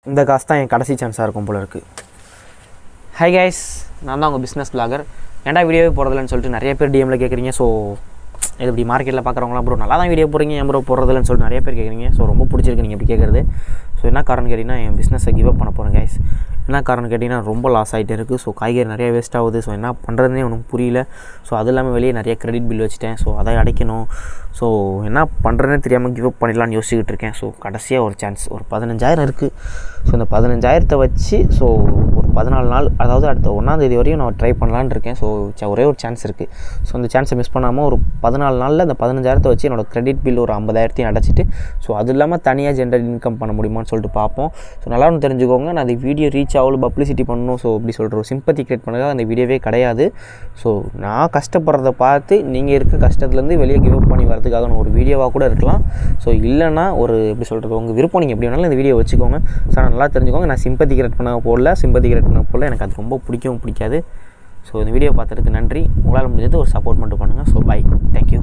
இந்த காசு தான் என் கடைசி சான்ஸாக இருக்கும் போல இருக்குது. ஹை கைஸ், நான் தான் உங்கள் பிஸ்னஸ் பிளாகர். ஏன்டா வீடியோவே போடுறதில்லன்னு சொல்லிட்டு நிறைய பேர் டிஎம்மில் கேட்குறீங்க. ஸோ இது இப்படி மார்க்கெட்டில் பார்க்குறவங்களாம் ப்ரோ நல்லா தான் வீடியோ போடுறீங்க, என் ப்ரோ போடுறதில்லன்னு சொல்லிட்டு நிறைய பேர் கேட்குறீங்க. ஸோ ரொம்ப பிடிச்சிருக்கு நீங்கள் இப்படி கேட்குறது. ஸோ என்ன காரணம் கேட்டிங்கன்னா, என் பிஸ்னஸை கிவ் அப் பண்ண போகிறேன் கைஸ். என்ன காரணம் கேட்டிங்கன்னா, ரொம்ப லாஸ் ஆகிட்டே இருக்குது. ஸோ காய்கறி நிறைய வேஸ்ட் ஆகுது. ஸோ என்ன பண்ணுறதுனே ஒன்றும் புரியல. ஸோ அது இல்லாமல் வெளியே நிறைய கிரெடிட் பில் வச்சுட்டேன். ஸோ அதை அடைக்கணும். ஸோ என்ன பண்ணுறதுனே தெரியாமல் கிவ் அப் பண்ணிடலான்னு யோசிச்சுக்கிட்டு இருக்கேன். ஸோ கடைசியாக ஒரு சான்ஸ், ஒரு 15,000 இருக்குது. ஸோ இந்த 15,000 வச்சு ஸோ ஒரு 14 நாள், அதாவது அடுத்த 1ஆம் தேதி வரையும் நான் ட்ரை பண்ணலான்னு இருக்கேன். ஸோ ஒரே ஒரு சான்ஸ் இருக்குது. ஸோ அந்த சான்ஸை மிஸ் பண்ணாமல் ஒரு 14 நாளில் அந்த 15,000 வச்சு என்னோடய கிரெடிட் பில் ஒரு 50,000 அடைச்சிட்டு ஸோ அது இல்லாமல் தனியாக ஜென்ரல் இன்கம் பண்ண முடியுமான்னு சொல்லிட்டு பார்ப்போம். ஸோ நல்லா ஒன்று தெரிஞ்சுக்கோங்க, நான் அந்த வீடியோ ரீச் ஆகல, பப்ளிசிட்டி பண்ணணும், ஸோ இப்படி சொல்கிற சிம்பத்தி கிரியேட் பண்ணுறதுக்காக அந்த வீடியோவே கிடையாது. ஸோ நான் கஷ்டப்படுறத பார்த்து நீங்கள் இருக்க கஷ்டத்துலேருந்து வெளியே கிவ் அப் பண்ணி வரதுக்காக நான் ஒரு வீடியோவாக கூட இருக்கலாம். ஸோ இல்லைனா ஒரு எப்படி சொல்கிறது, உங்கள் விருப்பம், நீங்கள் எப்படி வேணாலும் இந்த வீடியோ வச்சுக்கோங்க. ஸோ நல்லா தெரிஞ்சுக்கோங்க, நான் சிம்பத்தி கிரியேட் பண்ண போடல, எனக்கு அது ரொம்ப பிடிக்காது. ஸோ இந்த வீடியோ பார்த்ததுக்கு நன்றி. உங்களால் முடிஞ்சது ஒரு சப்போர்ட் மட்டும் பண்ணுங்கள். So bye, thank you.